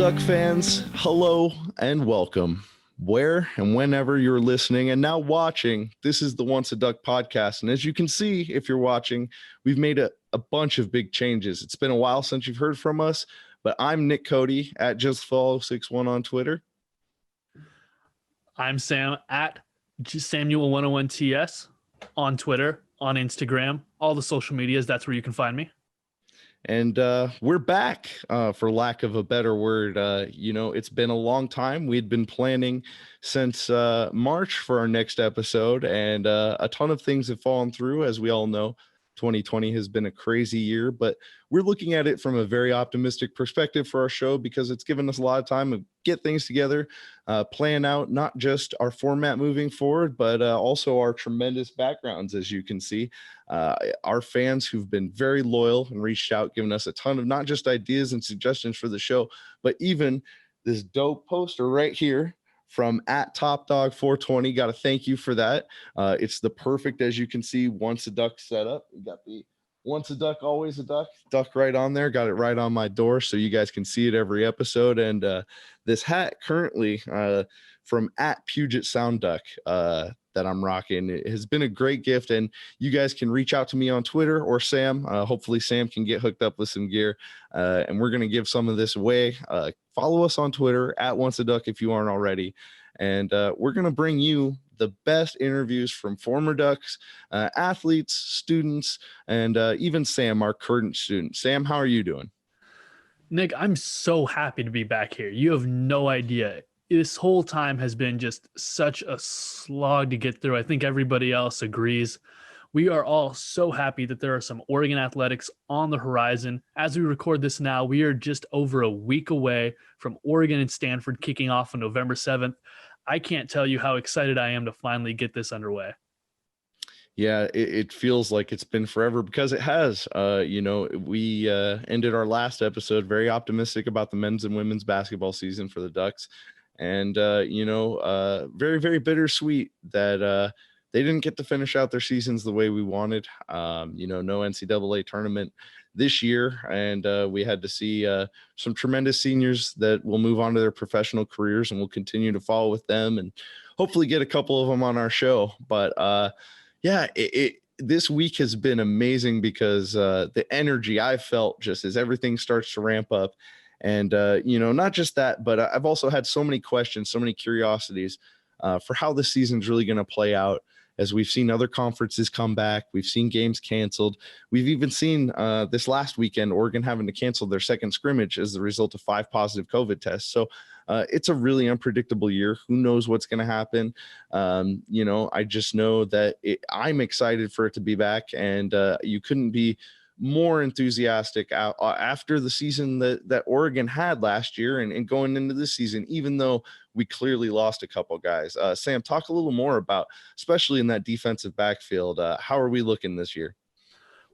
Duck fans, hello and welcome. Where and whenever you're listening and now watching, this is the Once a Duck podcast. And as you can see, if you're watching, we've made a bunch of big changes. It's been a while since you've heard from us, but I'm Nick Cody at JustFollow61 on Twitter. I'm Sam at Samuel101TS on Twitter, on Instagram, all the social medias. That's where you can find me. And we're back, for lack of a better word. It's been a long time. We'd been planning since March for our next episode, and a ton of things have fallen through. As we all know, 2020 has been a crazy year, but we're looking at it from a very optimistic perspective for our show because it's given us a lot of time to get things together, plan out not just our format moving forward, but also our tremendous backgrounds. As you can see, our fans who've been very loyal and reached out, giving us a ton of not just ideas and suggestions for the show, but even this dope poster right here from at Top Dog 420. Got to thank you for that. It's the perfect, as you can see, Once a Duck setup. You got the Once a Duck, always a duck, duck right on there. Got it right on my door so you guys can see it every episode. And this hat currently from at Puget Sound Duck that I'm rocking, it has been a great gift. And you guys can reach out to me on Twitter or Sam. Hopefully Sam can get hooked up with some gear. And we're going to give some of this away. Follow us on Twitter at Once a Duck if you aren't already. And we're going to bring you the best interviews from former Ducks, athletes, students, and even Sam, our current student. Sam, how are you doing? Nick, I'm so happy to be back here. You have no idea. This whole time has been just such a slog to get through. I think everybody else agrees. We are all so happy that there are some Oregon athletics on the horizon. As we record this now, we are just over a week away from Oregon and Stanford kicking off on November 7th. I can't tell you how excited I am to finally get this underway. Yeah, it feels like it's been forever because it has. We ended our last episode very optimistic about the men's and women's basketball season for the Ducks. And, very, very bittersweet that they didn't get to finish out their seasons the way we wanted. No NCAA tournament this year. And we had to see some tremendous seniors that will move on to their professional careers, and we'll continue to follow with them and hopefully get a couple of them on our show. But this week has been amazing because the energy I felt just as everything starts to ramp up. And, not just that, but I've also had so many questions, so many curiosities for how the season's really going to play out. As we've seen other conferences come back, we've seen games canceled. We've even seen this last weekend, Oregon having to cancel their second scrimmage as the result of 5 positive COVID tests. So it's a really unpredictable year. Who knows what's going to happen? I just know that I'm excited for it to be back, and you couldn't be more enthusiastic after the season that Oregon had last year and going into this season, even though we clearly lost a couple guys. Sam, talk a little more about, especially in that defensive backfield, how are we looking this year?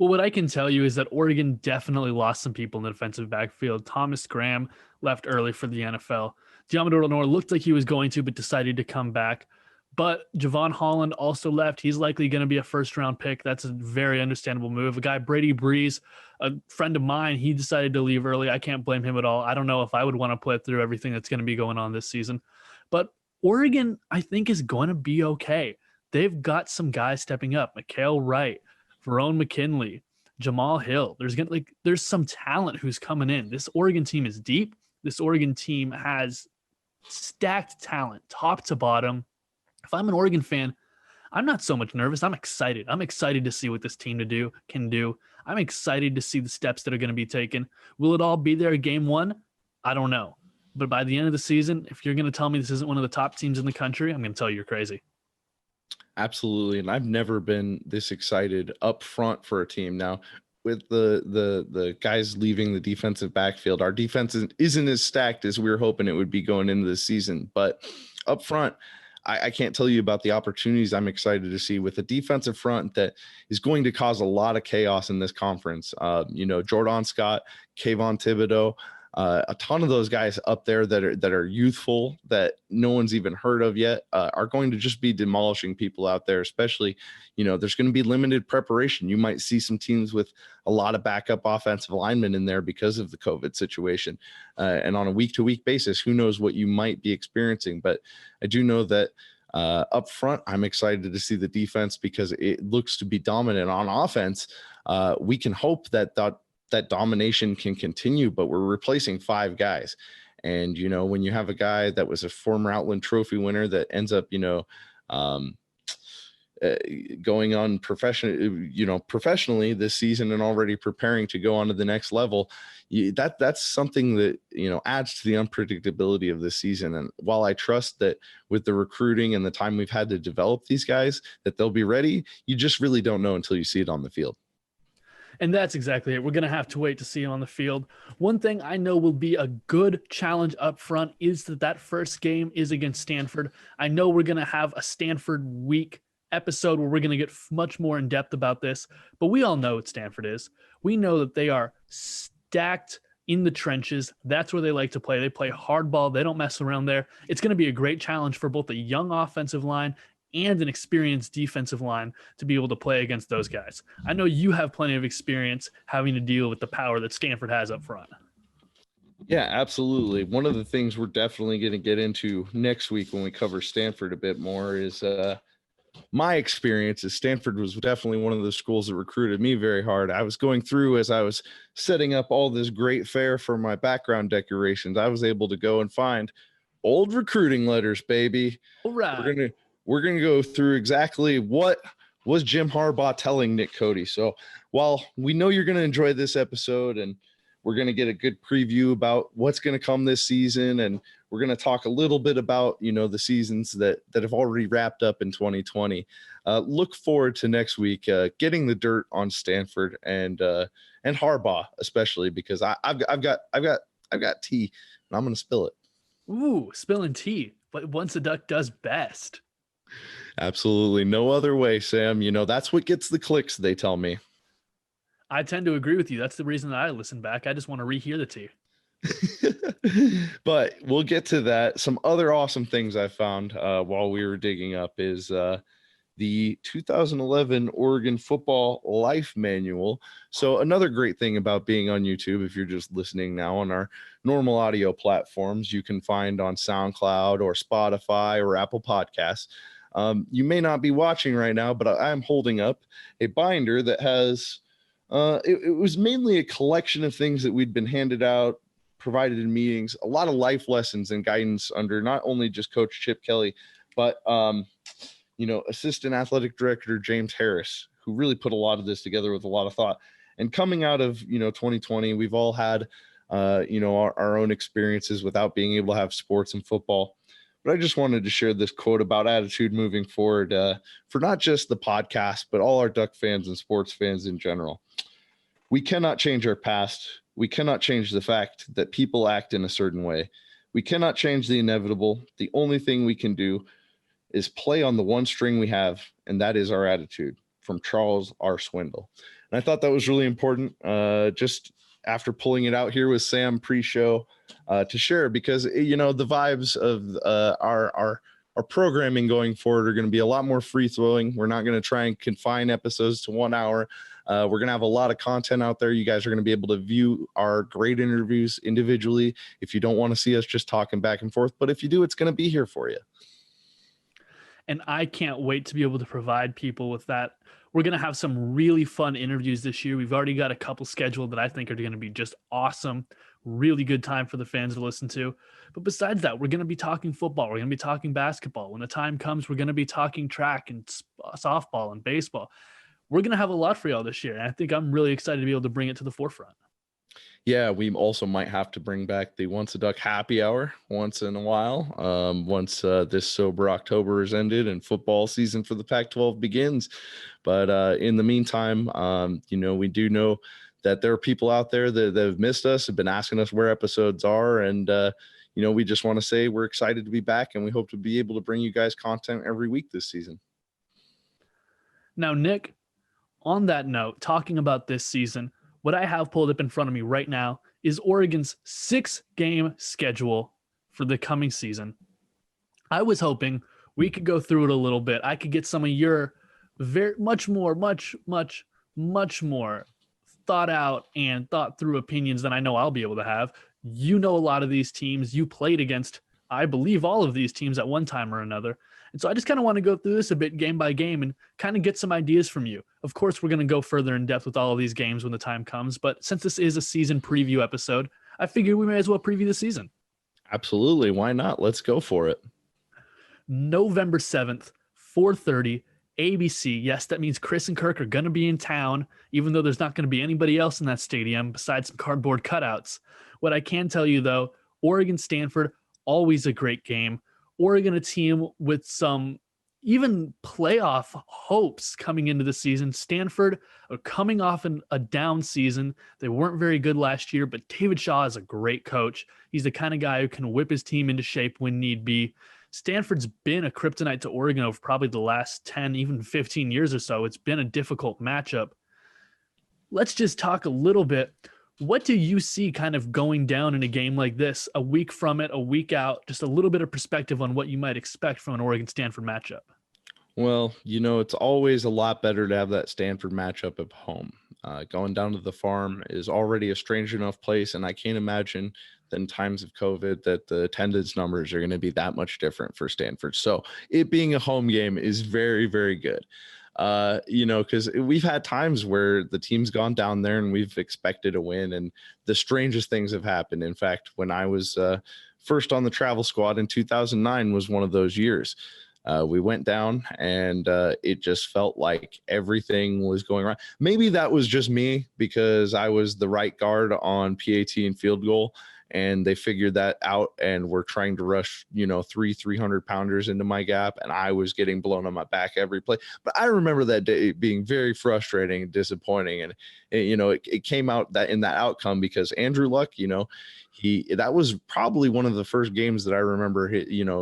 Well, what I can tell you is that Oregon definitely lost some people in the defensive backfield. Thomas Graham left early for the NFL. Diamador Lenore looked like he was going to, but decided to come back. But Javon Holland also left. He's likely going to be a first-round pick. That's a very understandable move. A guy, Brady Breeze, a friend of mine, he decided to leave early. I can't blame him at all. I don't know if I would want to play through everything that's going to be going on this season. But Oregon, I think, is going to be okay. They've got some guys stepping up. Mikael Wright, Verone McKinley, Jamal Hill. There's some talent who's coming in. This Oregon team is deep. This Oregon team has stacked talent, top to bottom. If I'm an Oregon fan, I'm not so much nervous. I'm excited. I'm excited to see what this team can do. I'm excited to see the steps that are going to be taken. Will it all be there game one? I don't know. But by the end of the season, if you're going to tell me this isn't one of the top teams in the country, I'm going to tell you you're crazy. Absolutely. And I've never been this excited up front for a team. Now, with the guys leaving the defensive backfield, our defense isn't as stacked as we were hoping it would be going into the season. But up front, I can't tell you about the opportunities I'm excited to see with a defensive front that is going to cause a lot of chaos in this conference. Jordan Scott, Kayvon Thibodeau, A ton of those guys up there that are youthful, that no one's even heard of yet, are going to just be demolishing people out there. Especially, there's going to be limited preparation. You might see some teams with a lot of backup offensive linemen in there because of the COVID situation, and on a week-to-week basis, who knows what you might be experiencing. But I do know that up front, I'm excited to see the defense because it looks to be dominant. On offense, we can hope that domination can continue, but we're replacing 5 guys. And, when you have a guy that was a former Outland Trophy winner that ends up, going on professionally this season and already preparing to go on to the next level, that's something that adds to the unpredictability of this season. And while I trust that with the recruiting and the time we've had to develop these guys that they'll be ready, you just really don't know until you see it on the field. And that's exactly it. We're going to have to wait to see him on the field. One thing I know will be a good challenge up front is that first game is against Stanford. I know we're going to have a Stanford week episode where we're going to get much more in depth about this, but we all know what Stanford is. We know that they are stacked in the trenches. That's where they like to play. They play hardball. They don't mess around there. It's going to be a great challenge for both a young offensive line and an experienced defensive line to be able to play against those guys. I know you have plenty of experience having to deal with the power that Stanford has up front. Yeah, absolutely. One of the things we're definitely going to get into next week when we cover Stanford a bit more is my experience. Is Stanford was definitely one of the schools that recruited me very hard. I was going through, as I was setting up all this great fare for my background decorations, I was able to go and find old recruiting letters, baby. All right. We're going to go through exactly what was Jim Harbaugh telling Nick Cody. So while we know you're going to enjoy this episode and we're going to get a good preview about what's going to come this season, and we're going to talk a little bit about, the seasons that have already wrapped up in 2020. Look forward to next week, getting the dirt on Stanford and Harbaugh, especially because I've got tea and I'm going to spill it. Ooh, spilling tea. But once a duck does best. Absolutely. No other way, Sam. That's what gets the clicks, they tell me. I tend to agree with you. That's the reason that I listen back. I just want to rehear the tea. But we'll get to that. Some other awesome things I found while we were digging up is the 2011 Oregon Football Life Manual. So another great thing about being on YouTube, if you're just listening now on our normal audio platforms, you can find on SoundCloud or Spotify or Apple Podcasts. You may not be watching right now, but I'm holding up a binder that has, it was mainly a collection of things that we'd been handed out, provided in meetings, a lot of life lessons and guidance under not only just Coach Chip Kelly, but, Assistant Athletic Director James Harris, who really put a lot of this together with a lot of thought. And coming out of, 2020, we've all had, our own experiences without being able to have sports and football. But I just wanted to share this quote about attitude moving forward for not just the podcast, but all our Duck fans and sports fans in general. We cannot change our past. We cannot change the fact that people act in a certain way. We cannot change the inevitable. The only thing we can do is play on the one string we have, and that is our attitude, from Charles R. Swindle. And I thought that was really important just after pulling it out here with Sam pre-show to share, because, the vibes of our programming going forward are going to be a lot more free-flowing. We're not going to try and confine episodes to 1 hour. We're going to have a lot of content out there. You guys are going to be able to view our great interviews individually if you don't want to see us just talking back and forth. But if you do, it's going to be here for you. And I can't wait to be able to provide people with that. We're going to have some really fun interviews this year. We've already got a couple scheduled that I think are going to be just awesome. Really good time for the fans to listen to. But besides that, we're going to be talking football. We're going to be talking basketball. When the time comes, we're going to be talking track and softball and baseball. We're going to have a lot for y'all this year. And I think I'm really excited to be able to bring it to the forefront. Yeah, we also might have to bring back the Once a Duck happy hour once in a while. Once this sober October is ended and football season for the Pac12 begins. But in the meantime, we do know that there are people out there that have missed us, have been asking us where episodes are. And, we just want to say we're excited to be back, and we hope to be able to bring you guys content every week this season. Now, Nick, on that note, talking about this season, what I have pulled up in front of me right now is Oregon's 6-game schedule for the coming season. I was hoping we could go through it a little bit. I could get some of your much more thought out and thought through opinions than I know I'll be able to have. You know a lot of these teams. You played against, I believe, all of these teams at one time or another. And so I just kind of want to go through this a bit game by game and kind of get some ideas from you. Of course, we're going to go further in depth with all of these games when the time comes. But since this is a season preview episode, I figured we may as well preview the season. Absolutely. Why not? Let's go for it. November 7th, 4:30, ABC. Yes, that means Chris and Kirk are going to be in town, even though there's not going to be anybody else in that stadium besides some cardboard cutouts. What I can tell you, though, Oregon-Stanford, always a great game. Oregon, a team with some even playoff hopes coming into the season. Stanford are coming off a down season. They weren't very good last year, but David Shaw is a great coach. He's the kind of guy who can whip his team into shape when need be. Stanford's been a kryptonite to Oregon over probably the last 10, even 15 years or so. It's been a difficult matchup. Let's just talk a little bit. What do you see kind of going down in a game like this, a week from it, a week out, just a little bit of perspective on what you might expect from an Oregon-Stanford matchup? Well, it's always a lot better to have that Stanford matchup at home. Going down to the farm is already a strange enough place, and I can't imagine that in times of COVID that the attendance numbers are going to be that much different for Stanford. So it being a home game is very, very good. Because we've had times where the team's gone down there and we've expected a win, and the strangest things have happened. In fact, when I was first on the travel squad in 2009 was one of those years. We went down and it just felt like everything was going wrong. Maybe that was just me because I was the right guard on PAT and field goal, and they figured that out and were trying to rush, 300 pounders into my gap, and I was getting blown on my back every play. But I remember that day being very frustrating and disappointing. And, it came out that in that outcome because Andrew Luck, that was probably one of the first games that I remember,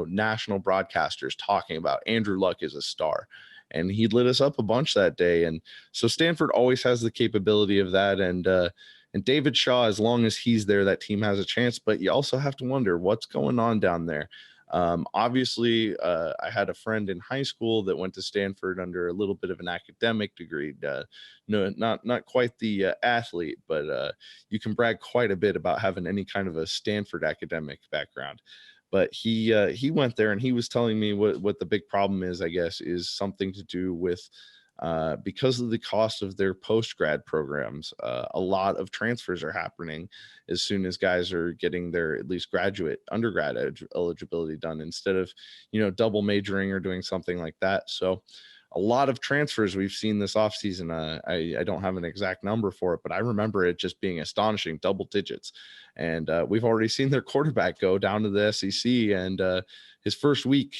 national broadcasters talking about. Andrew Luck is a star, and he lit us up a bunch that day. And so Stanford always has the capability of that. And David Shaw, as long as he's there, that team has a chance. But you also have to wonder what's going on down there. Obviously, I had a friend in high school that went to Stanford under a little bit of an academic degree. No, not quite the athlete, but you can brag quite a bit about having any kind of a Stanford academic background. But he went there, and he was telling me what the big problem is, I guess, is something to do with because of the cost of their post-grad programs. A lot of transfers are happening as soon as guys are getting their at least undergrad eligibility done, instead of, double majoring or doing something like that. So a lot of transfers we've seen this offseason. I don't have an exact number for it, but I remember it just being astonishing, double digits. And we've already seen their quarterback go down to the SEC, and his first week,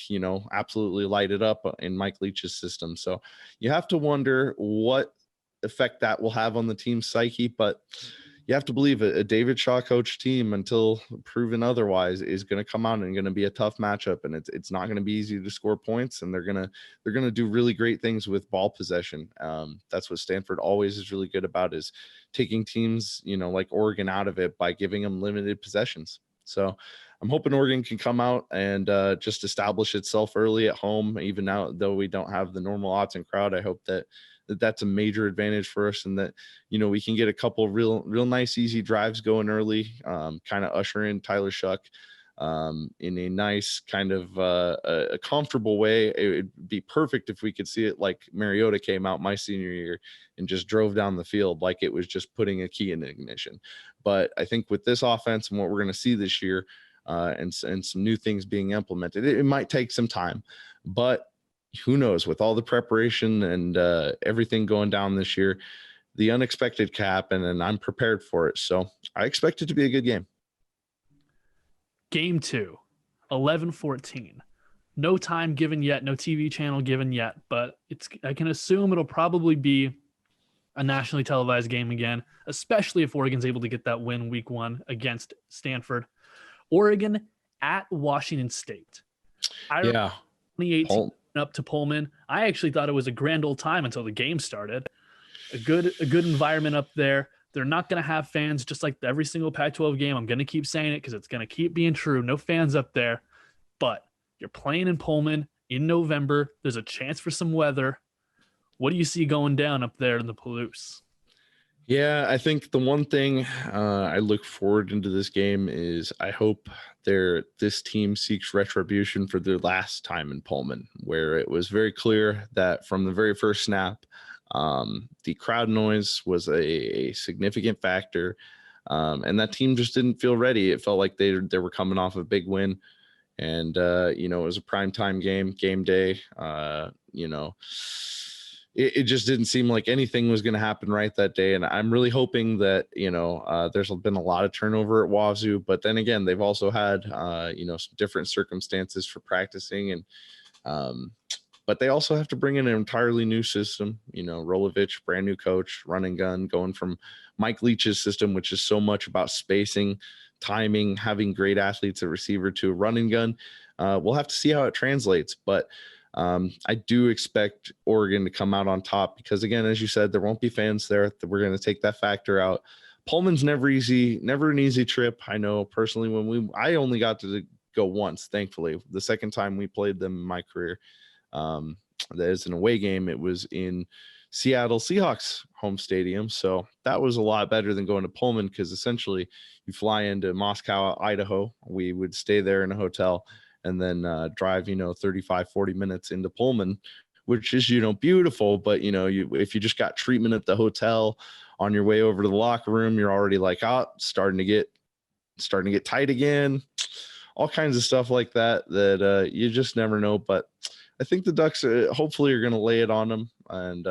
absolutely lighted up in Mike Leach's system. So you have to wonder what effect that will have on the team's psyche. But you have to believe a David Shaw coach team, until proven otherwise, is going to come out and going to be a tough matchup, and it's not going to be easy to score points, and they're going to do really great things with ball possession. That's what Stanford always is really good about, is taking teams, like Oregon out of it by giving them limited possessions. So I'm hoping Oregon can come out and just establish itself early at home, even now, though we don't have the normal Autzen crowd. I hope that's a major advantage for us, and that, we can get a couple real nice, easy drives going early, kind of usher in Tyler Shuck in a nice kind of a comfortable way. It would be perfect if we could see it like Mariota came out my senior year and just drove down the field like it was just putting a key in the ignition. But I think with this offense and what we're going to see this year, and some new things being implemented, it might take some time, but who knows, with all the preparation and everything going down this year, the unexpected can happen, and I'm prepared for it. So I expect it to be a good game. Game 2, 11-14. No time given yet, no TV channel given yet, but I can assume it'll probably be a nationally televised game again, especially if Oregon's able to get that win week 1 against Stanford. Oregon at Washington State. Yeah. 2018 up to Pullman. I actually thought it was a grand old time until the game started. A good environment up there. They're not going to have fans, just like every single Pac-12 game. I'm going to keep saying it because it's going to keep being true. No fans up there, but you're playing in Pullman in November. There's a chance for some weather. What do you see going down up there in the Palouse? Yeah, I think the one thing I look forward into this game is I hope this team seeks retribution for their last time in Pullman, where it was very clear that from the very first snap, the crowd noise was a significant factor, and that team just didn't feel ready. It felt like they were coming off a big win, and it was a primetime game day. It just didn't seem like anything was going to happen right that day. And I'm really hoping that, there's been a lot of turnover at Wazoo, but then again, they've also had, some different circumstances for practicing. And, but they also have to bring in an entirely new system, Rolovich, brand new coach, run and gun, going from Mike Leach's system, which is so much about spacing, timing, having great athletes at receiver, to a run and gun. We'll have to see how it translates, but I do expect Oregon to come out on top because, again, as you said, there won't be fans there. We're going to take that factor out. Pullman's never an easy trip. I know personally I only got to go once, thankfully. The second time we played them in my career, that is an away game. It was in Seattle Seahawks home stadium. So that was a lot better than going to Pullman because essentially you fly into Moscow, Idaho. We would stay there in a hotel and then drive, 35, 40 minutes into Pullman, which is, beautiful. But, if you just got treatment at the hotel on your way over to the locker room, you're already like, starting to get tight again, all kinds of stuff like that you just never know. But I think the Ducks hopefully are going to lay it on them and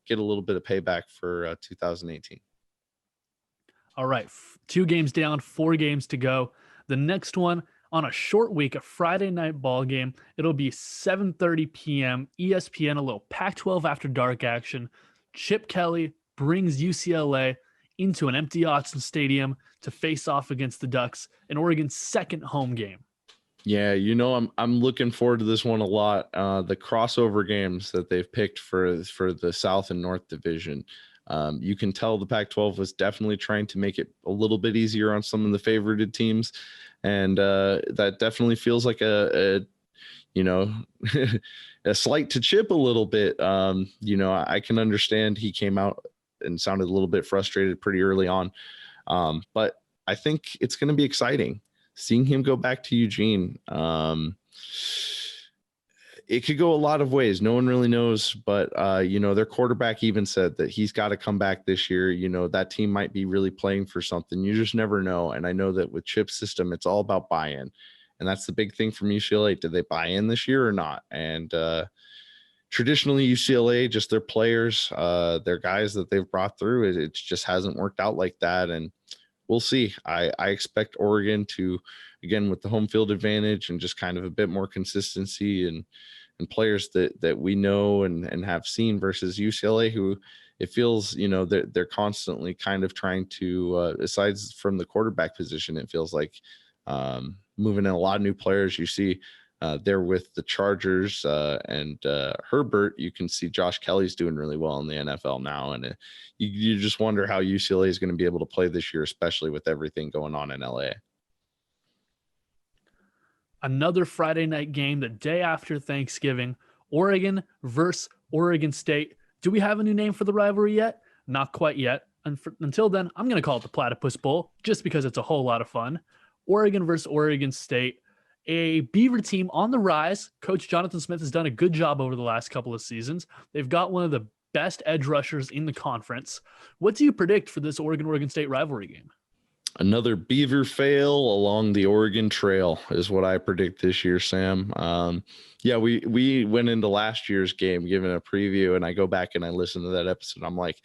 get a little bit of payback for 2018. All right. 2 games down, 4 games to go. The next one, on a short week, a Friday night ball game. It'll be 7:30 p.m. ESPN, a little Pac-12 after dark action. Chip Kelly brings UCLA into an empty Autzen Stadium to face off against the Ducks in Oregon's second home game. Yeah, I'm looking forward to this one a lot. The crossover games that they've picked for the South and North Division. You can tell the Pac-12 was definitely trying to make it a little bit easier on some of the favorited teams. And that definitely feels like a slight to Chip a little bit. I can understand he came out and sounded a little bit frustrated pretty early on. But I think it's going to be exciting seeing him go back to Eugene. It could go a lot of ways. No one really knows, but their quarterback even said that he's got to come back this year. That team might be really playing for something. You just never know. And I know that with Chip's system, it's all about buy-in. And that's the big thing from UCLA. Did they buy in this year or not? And traditionally UCLA, just their players, their guys that they've brought through, it just hasn't worked out like that. And we'll see. I expect Oregon to, again, with the home field advantage and just kind of a bit more consistency and players that we know and have seen versus UCLA, who it feels, they're constantly kind of trying to, aside from the quarterback position, it feels like moving in a lot of new players. You see there with the Chargers and Herbert, you can see Josh Kelly's doing really well in the NFL now. And you just wonder how UCLA is going to be able to play this year, especially with everything going on in LA. Another Friday night game the day after Thanksgiving, Oregon versus Oregon State. Do we have a new name for the rivalry yet? Not quite yet. Until then, I'm going to call it the Platypus Bowl just because it's a whole lot of fun. Oregon versus Oregon State, a Beaver team on the rise. Coach Jonathan Smith has done a good job over the last couple of seasons. They've got one of the best edge rushers in the conference. What do you predict for this Oregon-Oregon State rivalry game? Another Beaver fail along the Oregon Trail is what I predict this year, Sam. We went into last year's game giving a preview, and I go back and I listen to that episode. I'm like,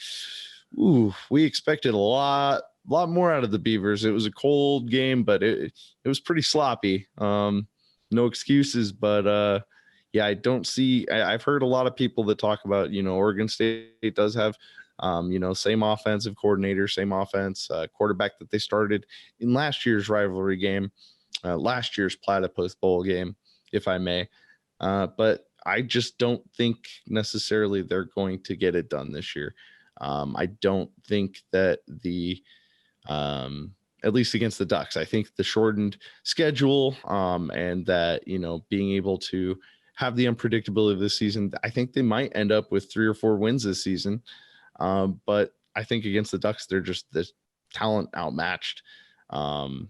ooh, we expected a lot more out of the Beavers. It was a cold game, but it was pretty sloppy. No excuses, but I don't see. I've heard a lot of people that talk about, Oregon State does have same offensive coordinator, same offense, quarterback that they started in last year's rivalry game, last year's Platypus Bowl game, if I may. But I just don't think necessarily they're going to get it done this year. I don't think that at least against the Ducks, I think the shortened schedule and that, being able to have the unpredictability of this season, I think they might end up with 3 or 4 wins this season. But I think against the Ducks, they're just the talent outmatched. I'd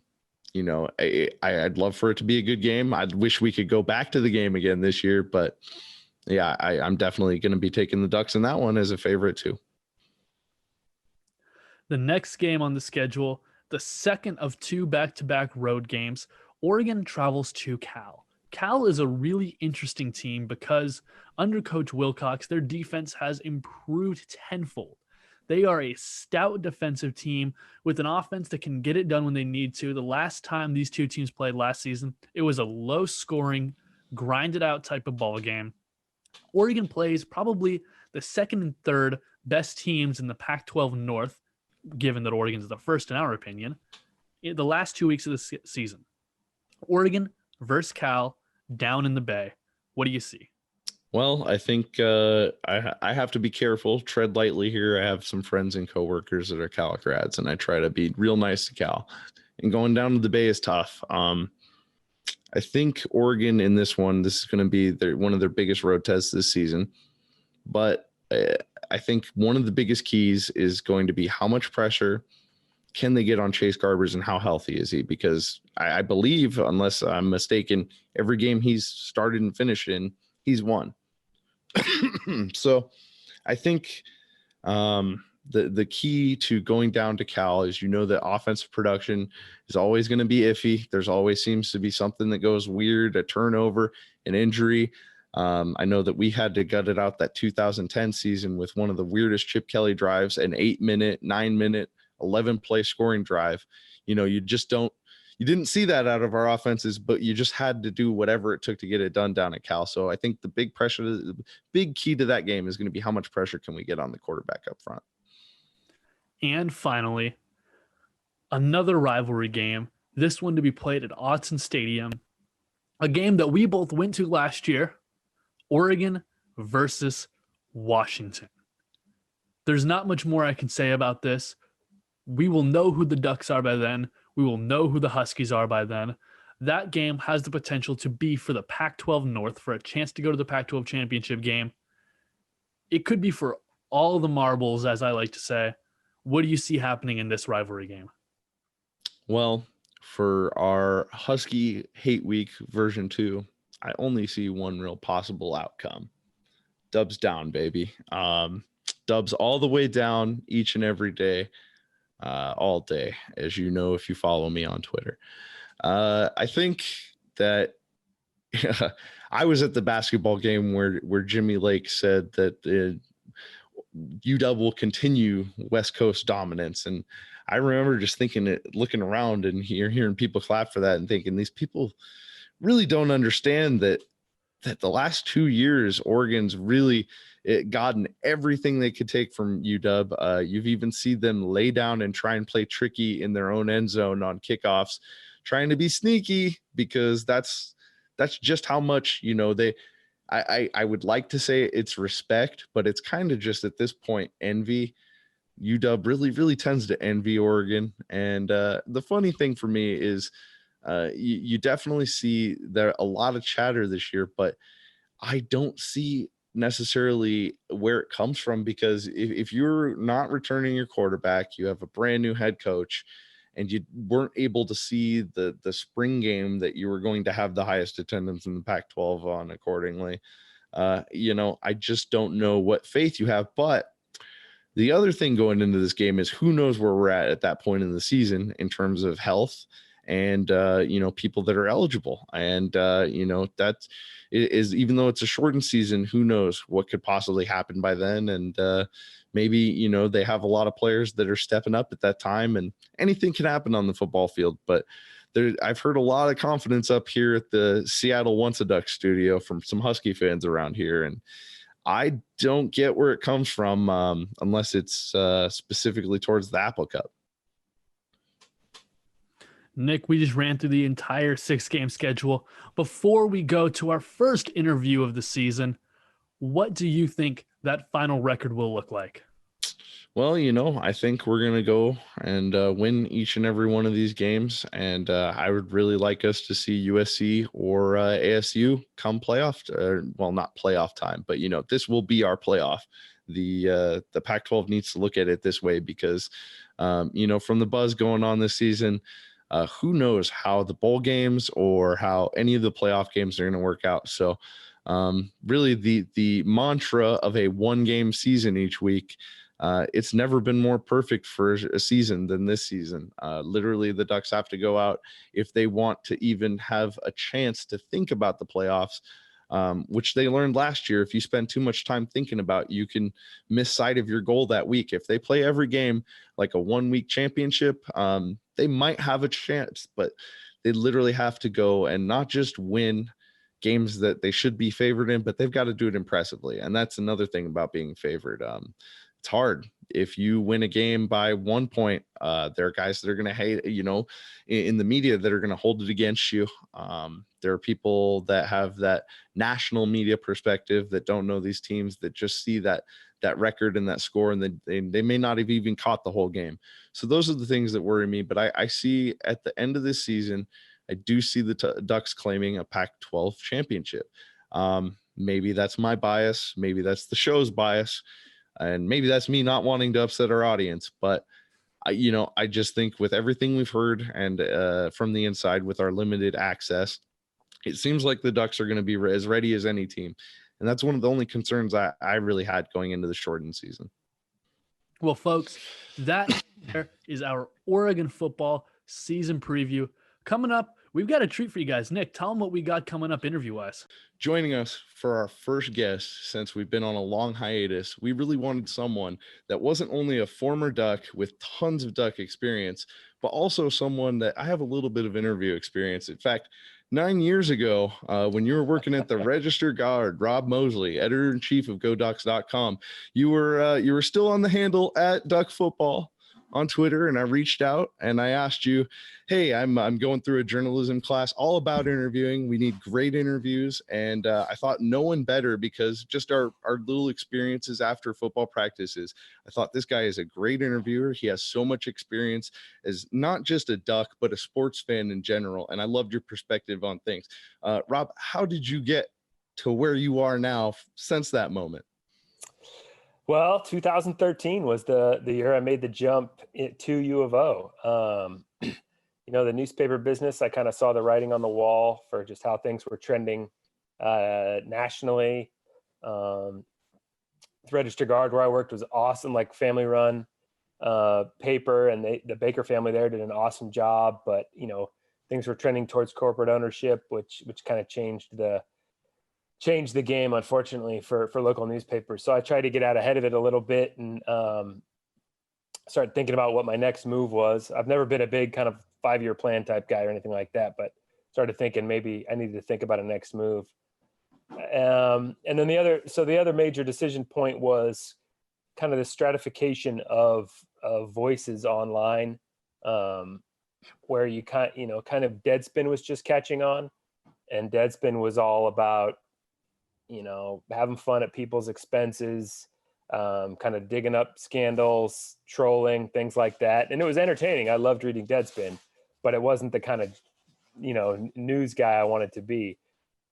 love for it to be a good game. I wish we could go back to the game again this year, but yeah, I'm definitely going to be taking the Ducks in that one as a favorite too. The next game on the schedule, the second of 2 back-to-back road games, Oregon travels to Cal. Cal is a really interesting team because under Coach Wilcox, their defense has improved tenfold. They are a stout defensive team with an offense that can get it done when they need to. The last time these two teams played last season, it was a low-scoring, grinded-out type of ball game. Oregon plays probably the second and third best teams in the Pac-12 North, given that Oregon is the first in our opinion, in the last 2 weeks of the season. Oregon versus Cal down in the Bay. What do you see? Well, I think I have to be careful, tread lightly here. I have some friends and coworkers that are Cal grads, and I try to be real nice to Cal. And going down to the Bay is tough. I think Oregon in this is going to be one of their biggest road tests this season. But I think one of the biggest keys is going to be how much pressure can they get on Chase Garbers and how healthy is he? Because I believe, unless I'm mistaken, every game he's started and finished in, he's won. So I think the key to going down to Cal is, that offensive production is always going to be iffy. There's always seems to be something that goes weird, a turnover, an injury. I know that we had to gut it out that 2010 season with one of the weirdest Chip Kelly drives, an 8-minute, 9-minute, 11-play scoring drive. You didn't see that out of our offenses, but you just had to do whatever it took to get it done down at Cal. So I think the big key to that game is going to be how much pressure can we get on the quarterback up front. And finally, another rivalry game, this one to be played at Autzen Stadium, a game that we both went to last year, Oregon versus Washington. There's not much more I can say about this. We will know who the Ducks are by then. We will know who the Huskies are by then. That game has the potential to be for the Pac-12 North, for a chance to go to the Pac-12 championship game. It could be for all the marbles, as I like to say. What do you see happening in this rivalry game? Well, for our Husky Hate Week version 2, I only see one real possible outcome. Dubs down, baby. Dubs all the way down each and every day. All day, as you know, if you follow me on Twitter. I think that I was at the basketball game where Jimmy Lake said that UW will continue West Coast dominance. And I remember just looking around and hearing people clap for that and thinking these people really don't understand that the last 2 years, Oregon's really gotten everything they could take from UW. You've even seen them lay down and try and play tricky in their own end zone on kickoffs, trying to be sneaky, because that's just how much, I would like to say it's respect, but it's kind of just at this point envy. UW really, really tends to envy Oregon. And the funny thing for me is you definitely see there a lot of chatter this year, but I don't see necessarily where it comes from, because if you're not returning your quarterback, you have a brand new head coach, and you weren't able to see the spring game that you were going to have the highest attendance in the Pac-12 on accordingly. I just don't know what faith you have. But the other thing going into this game is who knows where we're at that point in the season in terms of health and, people that are eligible. And, that is, even though it's a shortened season, who knows what could possibly happen by then. And maybe, they have a lot of players that are stepping up at that time, and anything can happen on the football field. But I've heard a lot of confidence up here at the Seattle Once a Duck studio from some Husky fans around here. And I don't get where it comes from unless it's specifically towards the Apple Cup. Nick, we just ran through the entire 6-game schedule. Before we go to our first interview of the season, what do you think that final record will look like? Well, I think we're going to go and win each and every one of these games. And I would really like us to see USC or ASU come playoff. Well, not playoff time, but, this will be our playoff. The Pac-12 needs to look at it this way because, from the buzz going on this season, who knows how the bowl games or how any of the playoff games are going to work out. So really the mantra of a one game season each week, it's never been more perfect for a season than this season. Literally, the Ducks have to go out if they want to even have a chance to think about the playoffs, which they learned last year. If you spend too much time thinking about, you can miss sight of your goal that week. If they play every game like a 1 week championship, they might have a chance, but they literally have to go and not just win games that they should be favored in, but they've got to do it impressively. And that's another thing about being favored. It's hard. If you win a game by 1 point, there are guys that are going to hate, in the media that are going to hold it against you. There are people that have that national media perspective that don't know these teams, that just see that record and that score, and they may not have even caught the whole game. So those are the things that worry me. But I see at the end of this season, I do see the Ducks claiming a Pac-12 championship. Maybe that's my bias. Maybe that's the show's bias. And maybe that's me not wanting to upset our audience. But, I just think with everything we've heard and from the inside with our limited access, it seems like the Ducks are going to be as ready as any team. And that's one of the only concerns I really had going into the shortened season. Well, folks, that is our Oregon football season preview. Coming up, we've got a treat for you guys. Nick, tell them what we got coming up interview-wise. Joining us for our first guest since we've been on a long hiatus, we really wanted someone that wasn't only a former Duck with tons of Duck experience, but also someone that I have a little bit of interview experience. In fact, 9 years ago, when you were working at the Register Guard, Rob Moseley, editor-in-chief of GoDucks.com, you were still on the handle at Duck Football on Twitter, and I reached out and I asked you, hey, I'm going through a journalism class all about interviewing. We need great interviews. And I thought no one better, because just our little experiences after football practices, I thought this guy is a great interviewer. He has so much experience as not just a Duck, but a sports fan in general. And I loved your perspective on things. Rob, how did you get to where you are now since that moment? Well, 2013 was the year I made the jump to U of O. The newspaper business, I kind of saw the writing on the wall for just how things were trending nationally. The Register Guard, where I worked, was awesome, like family run paper, and the Baker family there did an awesome job. But things were trending towards corporate ownership, which kind of changed the game, unfortunately, for local newspapers. So I tried to get out ahead of it a little bit and started thinking about what my next move was. I've never been a big kind of 5-year plan type guy or anything like that, but started thinking maybe I needed to think about a next move. And then the other major decision point was kind of the stratification of voices online, where you kind of Deadspin was just catching on, and Deadspin was all about having fun at people's expenses, kind of digging up scandals, trolling, things like that. And it was entertaining. I loved reading Deadspin, but it wasn't the kind of, news guy I wanted to be.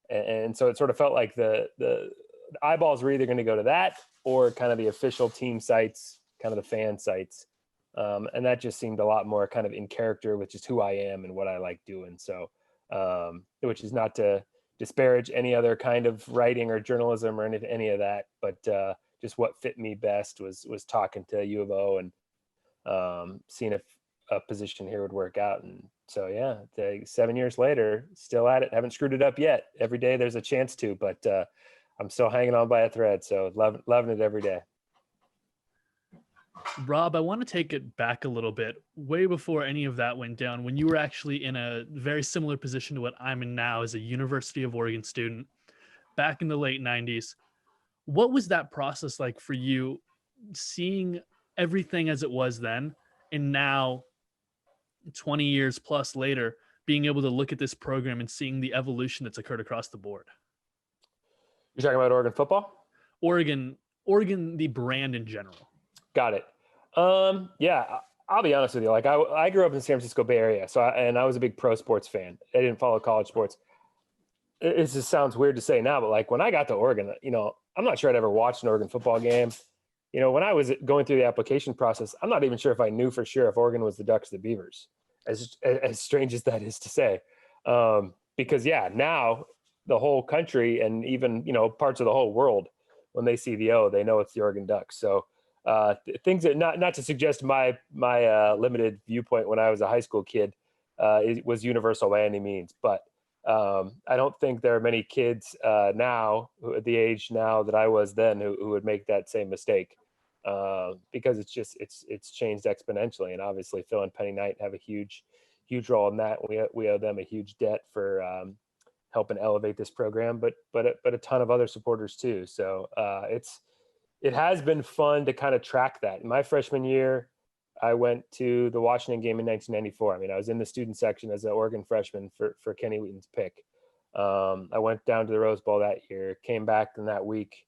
And so it sort of felt like the eyeballs were either going to go to that or kind of the official team sites, kind of the fan sites. And that just seemed a lot more kind of in character with just who I am and what I like doing. So, which is not to disparage any other kind of writing or journalism or any of that, but just what fit me best was talking to U of O and seeing if a position here would work out. And so, yeah, 7 years later, still at it. Haven't screwed it up yet. Every day there's a chance to, but I'm still hanging on by a thread. So loving it every day. Rob, I want to take it back a little bit, way before any of that went down, when you were actually in a very similar position to what I'm in now as a University of Oregon student back in the late 90s. What was that process like for you, seeing everything as it was then, and now 20 years plus later, being able to look at this program and seeing the evolution that's occurred across the board? You're talking about Oregon football? Oregon, the brand in general. Got it. Yeah, I'll be honest with you. Like I grew up in the San Francisco Bay Area, and I was a big pro sports fan. I didn't follow college sports. It just sounds weird to say now, but like when I got to Oregon, I'm not sure I'd ever watched an Oregon football game. When I was going through the application process, I'm not even sure if I knew for sure if Oregon was the Ducks or the Beavers, as strange as that is to say. Because now the whole country and even, parts of the whole world, when they see the O, they know it's the Oregon Ducks. So things that not to suggest my limited viewpoint when I was a high school kid, it was universal by any means, but I don't think there are many kids now at the age now that I was then who would make that same mistake because it's changed exponentially. And obviously Phil and Penny Knight have a huge role in that. We owe them a huge debt for helping elevate this program, but a ton of other supporters too. So it has been fun to kind of track that. In my freshman year, I went to the Washington game in 1994. I mean, I was in the student section as an Oregon freshman for Kenny Wheaton's pick. I went down to the Rose Bowl that year, came back in that week.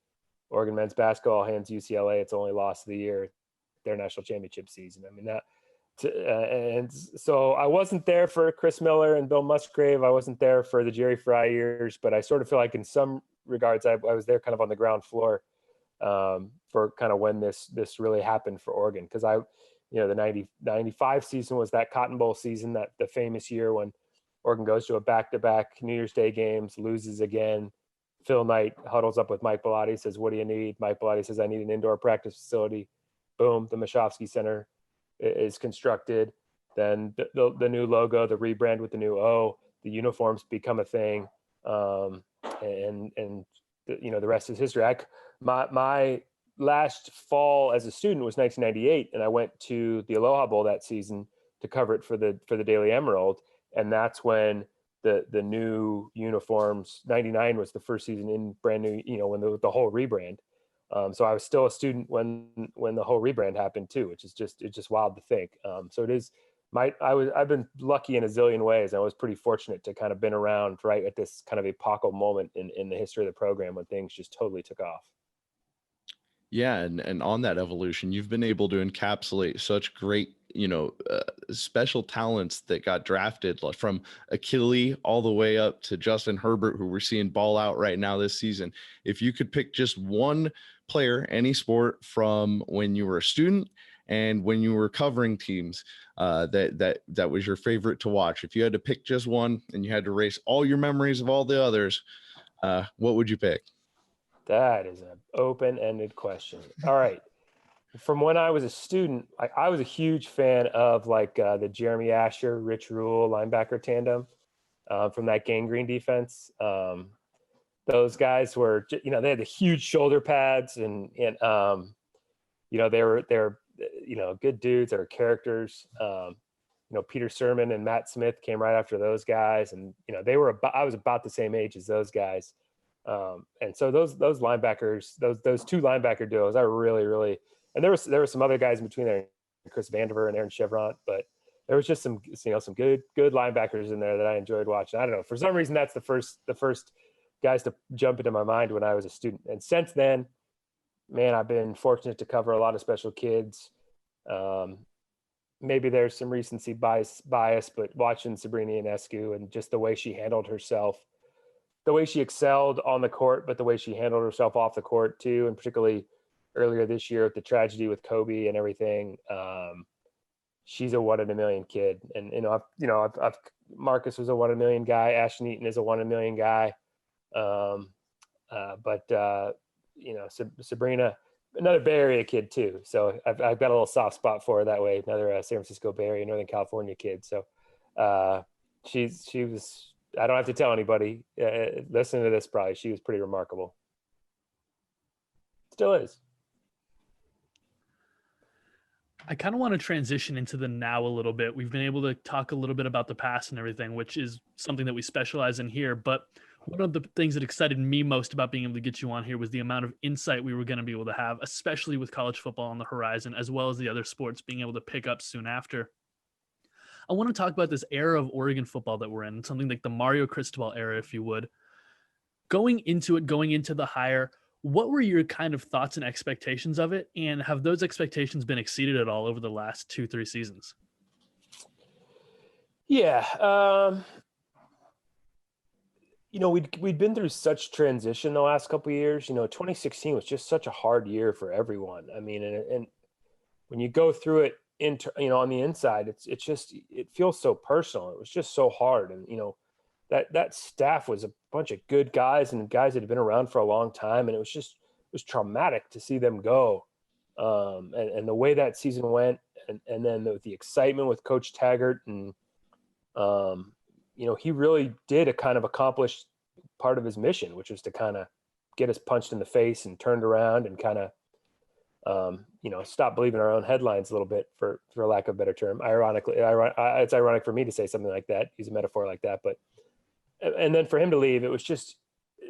Oregon men's basketball hands UCLA its only loss of the year, their national championship season. I mean, and so I wasn't there for Chris Miller and Bill Musgrave. I wasn't there for the Jerry Fry years, but I sort of feel like in some regards, I was there kind of on the ground floor for kind of when this really happened for Oregon. Because the 95 season was that Cotton Bowl season, that the famous year when Oregon goes to a back-to-back New Year's Day games, loses again. Phil Knight huddles up with Mike Bellotti, says, "What do you need?" Mike Bellotti says, "I need an indoor practice facility." Boom, the Mashofsky Center is constructed. Then the new logo, the rebrand with the new O, the uniforms become a thing. And the rest is history. My last fall as a student was 1998, and I went to the Aloha Bowl that season to cover it for the Daily Emerald, and that's when the new uniforms. 99 was the first season in brand new, when the whole rebrand. So I was still a student when the whole rebrand happened too, which is it's just wild to think. So it is I've been lucky in a zillion ways. I was pretty fortunate to kind of been around right at this kind of epochal moment in the history of the program when things just totally took off. Yeah, and on that evolution, you've been able to encapsulate such great, special talents that got drafted, from Achille all the way up to Justin Herbert, who we're seeing ball out right now this season. If you could pick just one player, any sport, from when you were a student and when you were covering teams, that was your favorite to watch. If you had to pick just one and you had to erase all your memories of all the others, what would you pick? That is an open-ended question. All right. From when I was a student, I was a huge fan of the Jeremy Asher, Rich Rule linebacker tandem from that Gang Green defense. Those guys were, they had the huge shoulder pads and they're good dudes. They were characters. Peter Sermon and Matt Smith came right after those guys, and I was about the same age as those guys. And so those linebackers, those two linebacker duos, I really, really, and there were some other guys in between there, Chris Vandiver and Aaron Chevron, but there was just some good linebackers in there that I enjoyed watching. I don't know, for some reason that's the first guys to jump into my mind when I was a student. And since then, man, I've been fortunate to cover a lot of special kids. Maybe there's some recency bias, but watching Sabrina Ionescu and just the way she handled herself, the way she excelled on the court, but the way she handled herself off the court too, and particularly earlier this year with the tragedy with Kobe and everything. She's a 1 in a million kid, and I've Marcus was a 1 in a million guy. Ashton Eaton is a 1 in a million guy, but Sabrina, another Bay Area kid too. So I've got a little soft spot for her that way. Another San Francisco Bay Area, Northern California kid. So she was. I don't have to tell anybody. Listening to this, probably she was pretty remarkable. Still is. I kind of want to transition into the now a little bit. We've been able to talk a little bit about the past and everything, which is something that we specialize in here. But one of the things that excited me most about being able to get you on here was the amount of insight we were going to be able to have, especially with college football on the horizon, as well as the other sports being able to pick up soon after. I want to talk about this era of Oregon football that we're in, something like the Mario Cristobal era, if you would. Going into the hire, What were your kind of thoughts and expectations of it? And have those expectations been exceeded at all over the last 2-3 seasons? Yeah. We'd been through such transition the last couple of years. 2016 was just such a hard year for everyone. I mean, and when you go through it on the inside, it feels so personal. It was just so hard. And, that staff was a bunch of good guys and guys that had been around for a long time. And it was traumatic to see them go. And the way that season went, and then the excitement with Coach Taggart, and he really did a kind of accomplish part of his mission, which was to kind of get us punched in the face and turned around and kind of, stop believing our own headlines a little bit, for lack of a better term. Ironically, it's ironic for me to say something like that, use a metaphor like that, and then for him to leave, it was just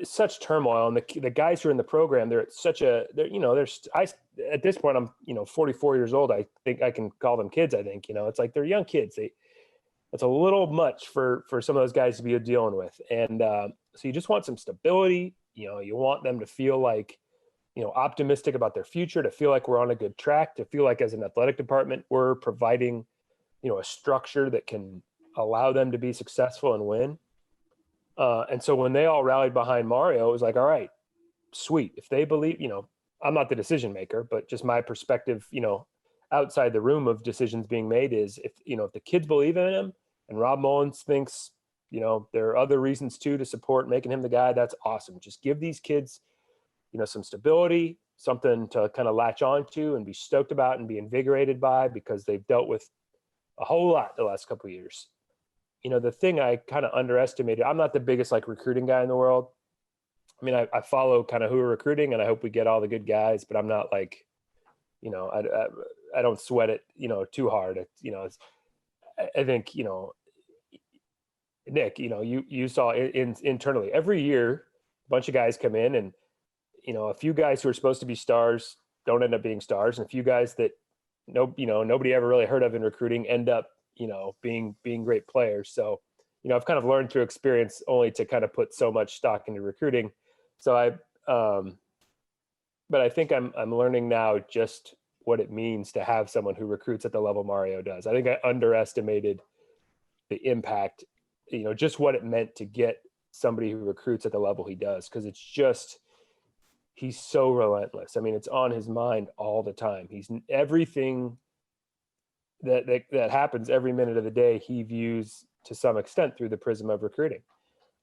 such turmoil. And the guys who are in the program, they're at this point, I'm 44 years old. I think I can call them kids. I think, it's like they're young kids. It's a little much for some of those guys to be dealing with. And so you just want some stability. You want them to feel like, optimistic about their future, to feel like we're on a good track, to feel like as an athletic department, we're providing, a structure that can allow them to be successful and win. And so when they all rallied behind Mario, it was like, all right, sweet. If they believe, I'm not the decision maker, but just my perspective, outside the room of decisions being made is, if the kids believe in him and Rob Mullins thinks, there are other reasons too to support making him the guy, that's awesome. Just give these kids, some stability, something to kind of latch on to and be stoked about and be invigorated by, because they've dealt with a whole lot the last couple of years. The thing I kind of underestimated, I'm not the biggest recruiting guy in the world. I mean, I follow kind of who are recruiting, and I hope we get all the good guys, but I'm not I don't sweat it, too hard. I think, Nick, you saw internally every year, a bunch of guys come in, and, a few guys who are supposed to be stars don't end up being stars. And a few guys that nobody ever really heard of in recruiting end up, being great players. So, I've kind of learned through experience only to kind of put so much stock into recruiting. So but I think I'm learning now just what it means to have someone who recruits at the level Mario does. I think I underestimated the impact, just what it meant to get somebody who recruits at the level he does. Cause he's so relentless. I mean, it's on his mind all the time. He's everything that happens every minute of the day, he views to some extent through the prism of recruiting.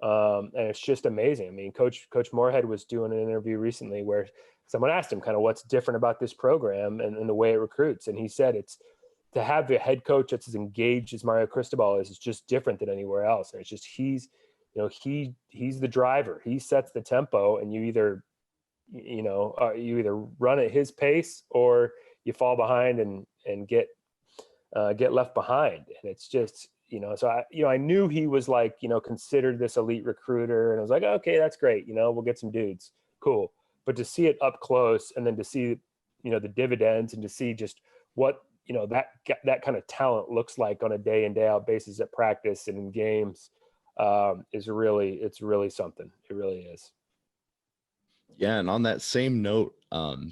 And it's just amazing. I mean, Coach Moorhead was doing an interview recently where someone asked him kind of what's different about this program and the way it recruits. And he said it's to have the head coach that's as engaged as Mario Cristobal is just different than anywhere else. And it's just, he's the driver. He sets the tempo, and you either run at his pace or you fall behind and get left behind. And it's just, so I knew he was considered this elite recruiter, and I was like, okay, that's great. We'll get some dudes. Cool. But to see it up close, and then to see, the dividends, and to see just what, that kind of talent looks like on a day in, day out basis at practice and in games, it's really something. It really is. Yeah, and on that same note,